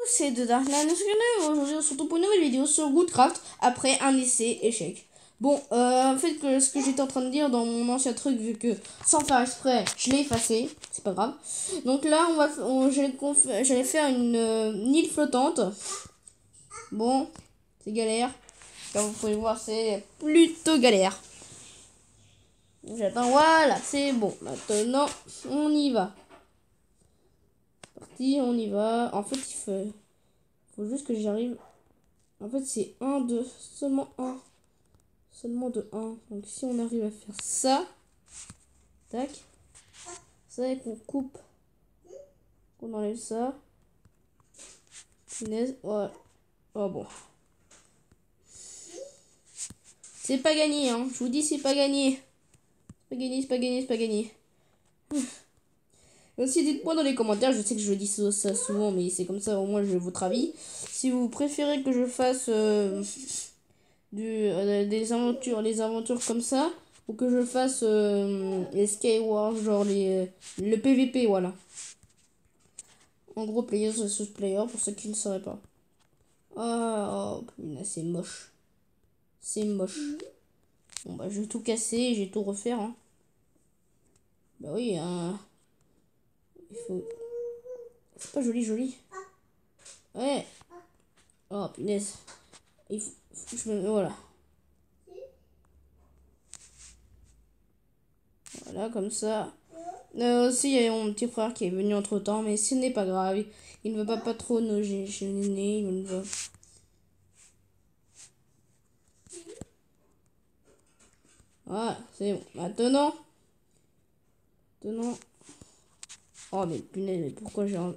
c'est de Darkland. Aujourd'hui, on se retrouve pour une nouvelle vidéo sur Woodcraft après un essai échec. Bon, en fait, ce que j'étais en train de dire dans mon ancien truc, vu que sans faire exprès, je l'ai effacé, c'est pas grave. Donc là, j'allais faire une île flottante. Bon, c'est galère. Comme vous pouvez voir, c'est plutôt galère. J'attends, voilà, c'est bon. Maintenant, on y va. Parti, on y va. En fait, faut juste que j'y arrive. En fait, c'est 1, 2, seulement 1. Seulement de 1. Donc, si on arrive à faire ça, tac, ça et qu'on coupe, qu'on enlève ça. Punaise, ouais. Oh bon. C'est pas gagné, hein. Je vous dis, c'est pas gagné. C'est pas gagné, c'est pas gagné, c'est pas gagné. Aussi, dites-moi dans les commentaires, je sais que je dis ça souvent, mais c'est comme ça, au moins, je veux votre avis. Si vous préférez que je fasse des aventures, les aventures comme ça, ou que je fasse les Skyward, genre le PVP, voilà. En gros, player versus player, pour ceux qui ne sauraient pas. Oh, c'est moche. C'est moche. Bon, bah, je vais tout casser, je vais tout refaire, hein. Bah oui, il faut... C'est pas joli. Ouais. Oh, punaise. Il faut que je me... Voilà. Voilà, comme ça. Aussi, il y a mon petit frère qui est venu entre temps, mais ce n'est pas grave. Il ne veut pas trop nous gêner. Il ne veut... Voilà, c'est bon. Maintenant. Oh, mais punaise, mais pourquoi j'ai... En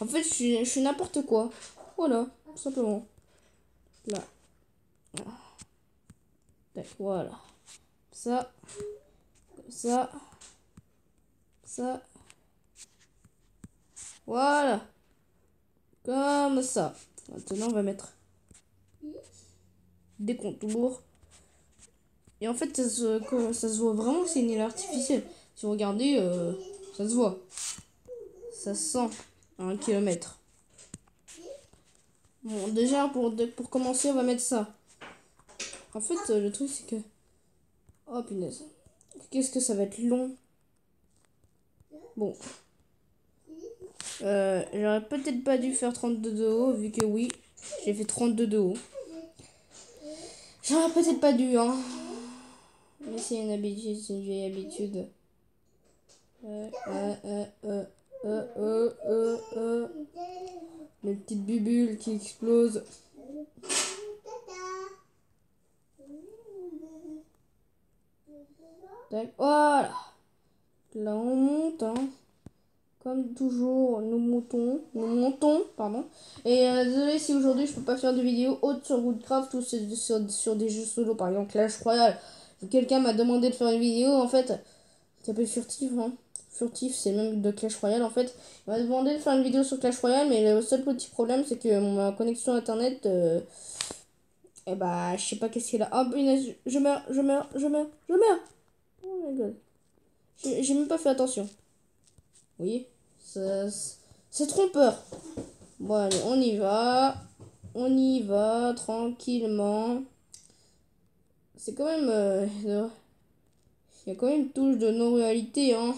fait, je suis n'importe quoi. Voilà, tout simplement. Là. Tac, voilà. Ça. Ça. Voilà. Comme ça. Maintenant, on va mettre des contours. Et en fait, ça se voit vraiment que c'est une île artificielle. Si vous regardez, ça se voit. Ça se sent à 1 kilomètre. Bon, déjà, pour commencer, on va mettre ça. En fait, le truc, c'est que... Oh, punaise. Qu'est-ce que ça va être long. Bon. J'aurais peut-être pas dû faire 32 de haut, vu que oui, j'ai fait 32 de haut. J'aurais peut-être pas dû, hein. Mais c'est une habitude, c'est une vieille habitude. Les petites bubules qui explosent. Tac, voilà. Là, on monte, hein. Comme toujours, nous montons, pardon. Et désolé si aujourd'hui je peux pas faire de vidéo haute sur Woodcraft ou sur des jeux solo, par exemple Clash Royale. Quelqu'un m'a demandé de faire une vidéo, en fait, qui s'appelle Furtif, hein. Furtif, c'est même de Clash Royale, en fait. Il m'a demandé de faire une vidéo sur Clash Royale, mais le seul petit problème, c'est que ma connexion internet, et bah, je sais pas qu'est-ce qu'il a. Oh, punaise, je meurs. Oh my god. J'ai même pas fait attention. Vous voyez? C'est trompeur. Bon, allez, on y va. On y va tranquillement. C'est quand même... il y a quand même une touche de non-réalité, hein.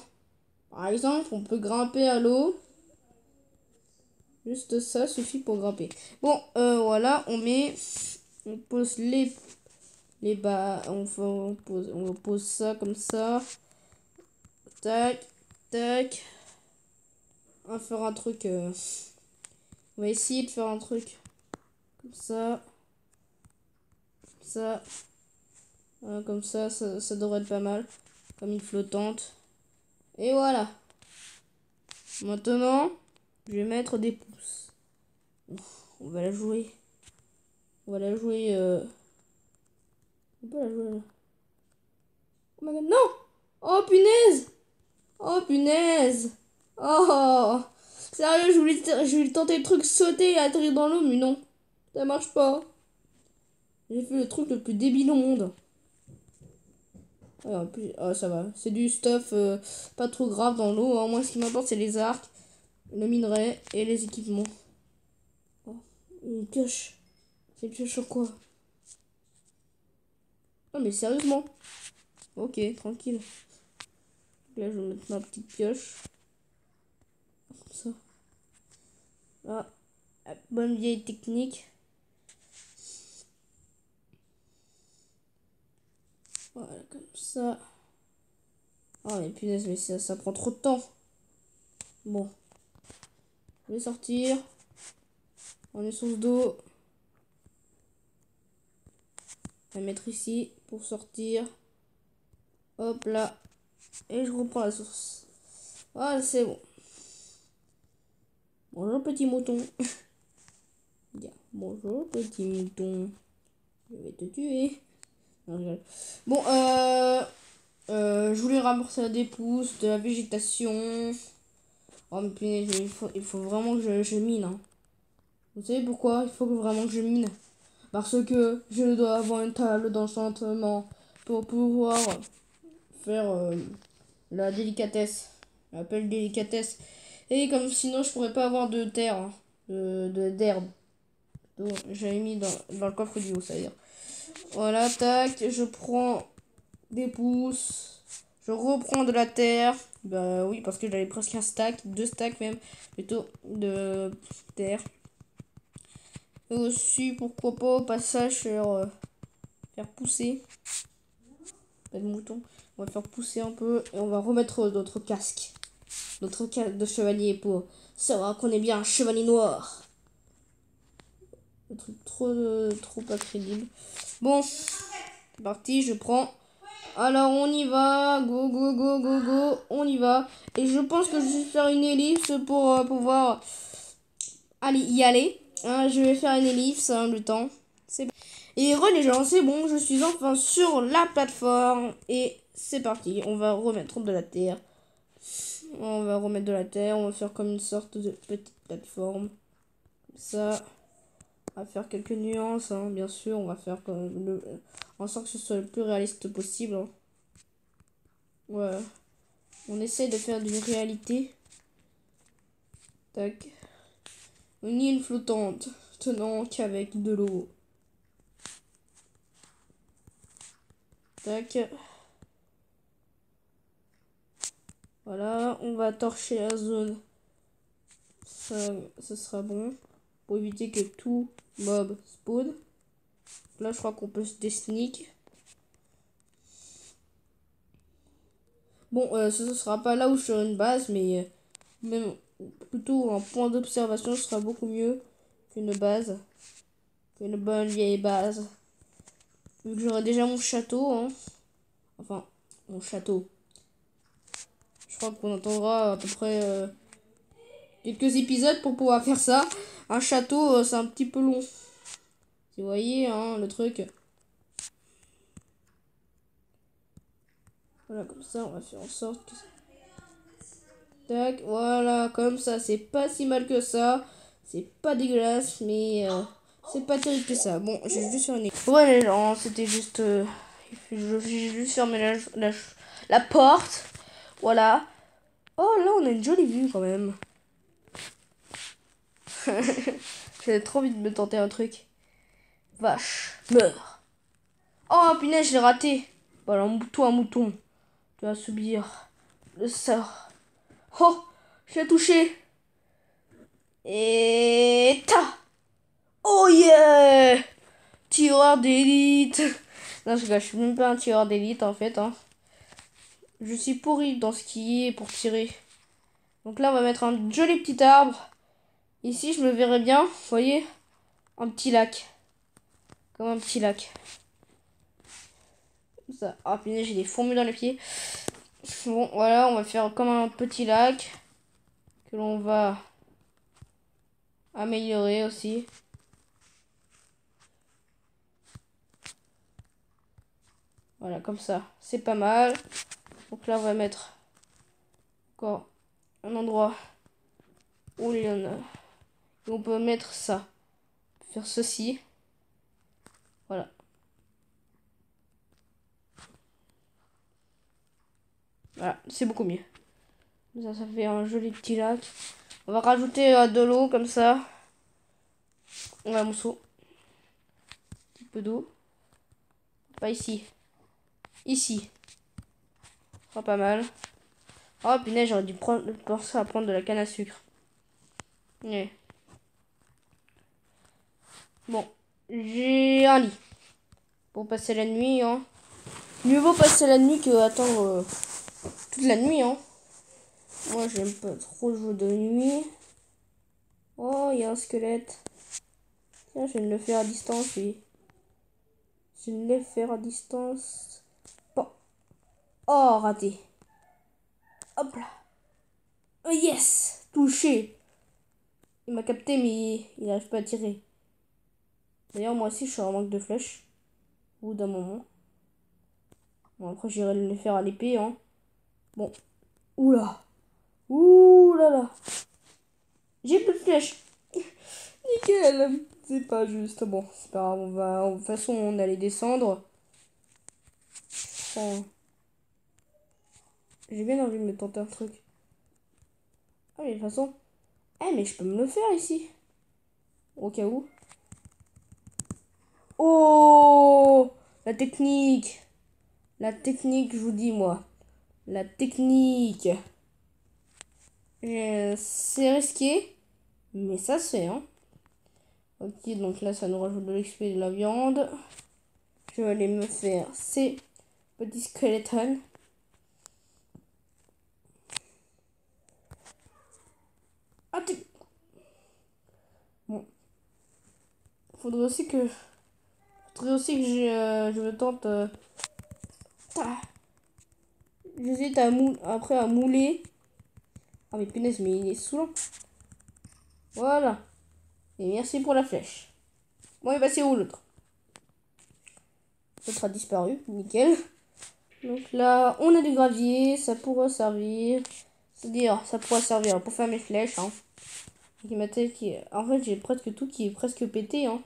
Par exemple, on peut grimper à l'eau. Juste ça suffit pour grimper. Bon, voilà, on pose les bas. On pose ça comme ça. Tac, tac. On va faire un truc... On va essayer de faire un truc comme ça. Comme ça devrait être pas mal. Comme une flottante. Et voilà. Maintenant, je vais mettre des pouces. On va la jouer. On peut la jouer là. Oh my god, non! Oh punaise! Oh punaise! Oh! Sérieux, je voulais tenter le truc sauter et atterrir dans l'eau, mais non. Ça marche pas. J'ai fait le truc le plus débile au monde. En plus, ça va. C'est du stuff pas trop grave dans l'eau, hein. Moi, ce qui m'importe, c'est les arcs, le minerai et les équipements. Une pioche. C'est une pioche sur quoi? Non mais sérieusement. Ok, tranquille. Là je vais mettre ma petite pioche. Comme ça. Ah, bonne vieille technique. Voilà, comme ça. Oh mais punaise, mais ça prend trop de temps. Bon. Je vais sortir. On est source d'eau. On va mettre ici pour sortir. Hop là. Et je reprends la source. Voilà, c'est bon. Bonjour petit mouton. Bien. Bonjour petit mouton. Je vais te tuer. Non, je rigole. Bon, je voulais ramorcer des pousses, de la végétation. Oh mais punaise, il faut vraiment que je mine. Hein. Vous savez pourquoi il faut vraiment que je mine? Parce que je dois avoir une table d'enchantement pour pouvoir faire la délicatesse. L'appel délicatesse. Et comme sinon je pourrais pas avoir de terre, hein, d'herbe. Donc j'avais mis dans le coffre du haut, ça veut dire. Voilà, tac, je prends des pousses. Je reprends de la terre. Bah oui, parce que j'avais presque un stack, 2 stacks même, plutôt, de terre. Et aussi, pourquoi pas, au passage, faire pousser. Pas de mouton. On va faire pousser un peu et on va remettre notre casque. Notre casque de chevalier pour savoir qu'on est bien un chevalier noir. Le truc trop pas crédible. Bon, c'est parti, je prends. Alors on y va, go go go go go, on y va. Et je pense que je vais faire une ellipse pour pouvoir y aller. Hein, je vais faire une ellipse, hein, le temps. Et les gens, c'est bon, je suis enfin sur la plateforme. Et c'est parti, on va remettre de la terre. On va remettre de la terre, on va faire comme une sorte de petite plateforme. Comme ça. On va faire quelques nuances, hein, bien sûr. On va faire en sorte que ce soit le plus réaliste possible. Hein. Ouais. On essaie de faire d'une réalité. Tac. Une île flottante, tenant qu'avec de l'eau. Tac. Voilà, on va torcher la zone. Ça sera bon. Pour éviter que tout mob spawn. Là, je crois qu'on peut se sneak. Bon, ce sera pas là où je serai une base, mais même plutôt un point d'observation sera beaucoup mieux qu'une base. Qu'une bonne vieille base. Vu que j'aurai déjà mon château, hein. Enfin, mon château. Je crois qu'on attendra à peu près quelques épisodes pour pouvoir faire ça. Un château, c'est un petit peu long. Vous voyez, hein, le truc. Voilà, comme ça, on va faire en sorte que... Tac, voilà, comme ça, c'est pas si mal que ça. C'est pas dégueulasse, mais c'est pas terrible que ça. Bon, j'ai juste faire une... Ouais, les gens, c'était juste... j'ai juste fermé la porte. Voilà. Oh, là, on a une jolie vue, quand même. J'avais trop envie de me tenter un truc. Vache, meurs. Oh, punaise, je l'ai raté. Bon, alors, toi, mouton, tu vas subir le sort. Oh, je l'ai touché. Et ta. Oh yeah. Tireur d'élite. Non, je suis même pas un tireur d'élite, en fait. Hein. Je suis pourri dans ce qui est pour tirer. Donc là, on va mettre un joli petit arbre. Ici, je me verrai bien, vous voyez, un petit lac. Comme un petit lac. Comme ça. Ah, punaise, j'ai des fourmis dans les pieds. Bon, voilà, on va faire comme un petit lac. Que l'on va améliorer aussi. Voilà, comme ça. C'est pas mal. Donc là, on va mettre encore un endroit où il y en a. Et on peut mettre ça. Faire ceci. Voilà. Voilà, c'est beaucoup mieux. Ça fait un joli petit lac. On va rajouter de l'eau comme ça. Voilà mon seau. Un petit peu d'eau. Pas ici. Ici. Oh, pas mal. Oh punaise, j'aurais dû penser à prendre de la canne à sucre. Ouais. Bon, j'ai un lit. Pour passer la nuit, hein. Mieux vaut passer la nuit que attendre toute la nuit, hein. Moi, j'aime pas trop jouer de nuit. Oh, il y a un squelette. Tiens, je viens de le faire à distance, oui. Je viens de le faire à distance. Bon. Oh, raté. Hop là. Oh, yes! Touché. Il m'a capté, mais il n'arrive pas à tirer. D'ailleurs, moi aussi, je suis en manque de flèches. Au bout d'un moment. Bon, après, j'irai le faire à l'épée, hein. Bon. Oula. Ouh là là. J'ai plus de flèches. Nickel. C'est pas juste. Bon, c'est pas grave. De toute façon, on allait descendre. Oh. J'ai bien envie de me tenter un truc. Ah, mais de toute façon. Eh, mais je peux me le faire ici. Au cas où. Oh! La technique. La technique, je vous dis, moi. La technique. C'est risqué. Mais ça se fait, hein. Ok, donc là, ça nous rajoute de l'XP et de la viande. Je vais aller me faire ces petits skeletons. Ah, bon. Faudrait aussi que je me tente. J'hésite après à mouler. Ah, mais punaise, mais il est saoulant. Voilà. Et merci pour la flèche. Bon, il va passer où l'autre? L'autre a disparu. Nickel. Donc là, on a du gravier. Ça pourrait servir. C'est-à-dire, ça pourrait servir pour faire mes flèches. Hein. En fait, j'ai presque tout qui est presque pété. Hein.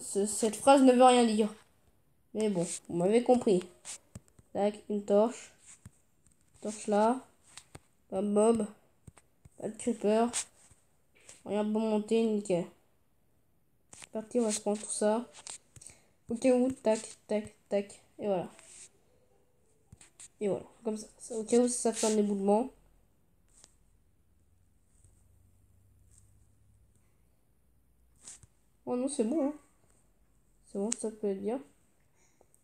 Cette phrase ne veut rien dire. Mais bon, vous m'avez compris. Tac, une torche. Torche là. Bam bob. Pas de creeper. Rien bon monter, nickel. C'est parti, on va se prendre tout ça. Au cas où, tac, tac, tac. Et voilà. Et voilà, comme ça. Au cas où ça fait un éboulement. Oh non, c'est bon. Hein. C'est bon, ça peut être bien.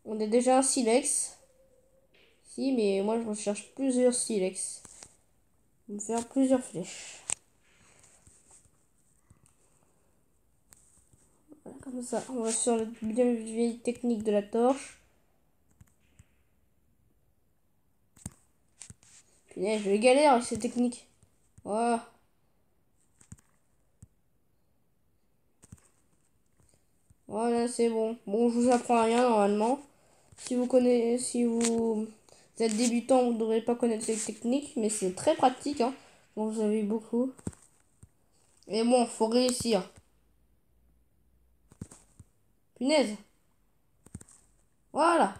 On a déjà un silex. Si, mais moi je recherche plusieurs silex. On va faire plusieurs flèches. Voilà, comme ça, on va sur la bien vieille technique de la torche. Punaise, je galère avec ces techniques. Voilà. Voilà, c'est bon. Bon, je vous apprends rien normalement. Si vous êtes débutant, vous ne devrez pas connaître ces techniques, mais c'est très pratique. Hein. Bon, vous avez beaucoup. Et bon, faut réussir. Punaise. Voilà.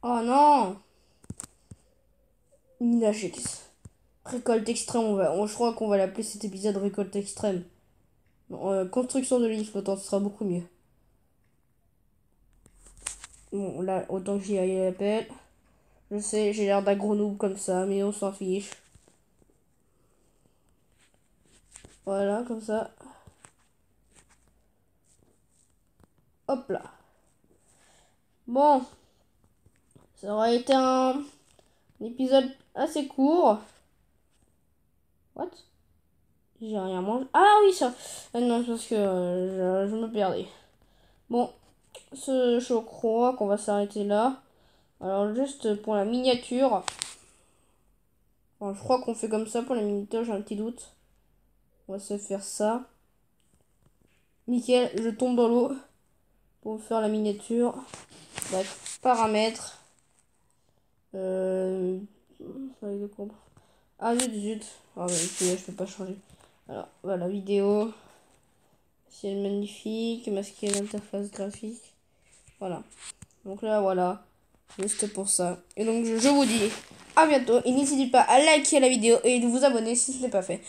Oh non. Minagex. Récolte extrême, je crois qu'on va l'appeler cet épisode récolte extrême. Non, construction de l'île flottante, ce sera beaucoup mieux. Bon, là, autant que j'y aille à l'appel. Je sais, j'ai l'air d'un gros noob comme ça, mais on s'en fiche. Voilà, comme ça. Hop là. Bon. Ça aurait été un épisode assez court. What? J'ai rien mangé. Ah oui, ça. Ah non, parce que je me perdais. Bon, je crois qu'on va s'arrêter là. Alors, juste pour la miniature. Bon, je crois qu'on fait comme ça pour la miniature, j'ai un petit doute. On va se faire ça. Nickel, je tombe dans l'eau pour faire la miniature. Bref, paramètres. Ah zut, zut. Ah ouais, je peux pas changer. Alors, voilà, vidéo. Ciel magnifique, masquer l'interface graphique. Voilà. Donc là, voilà. Juste pour ça. Et donc, je vous dis à bientôt. Et n'hésitez pas à liker la vidéo et de vous abonner si ce n'est pas fait.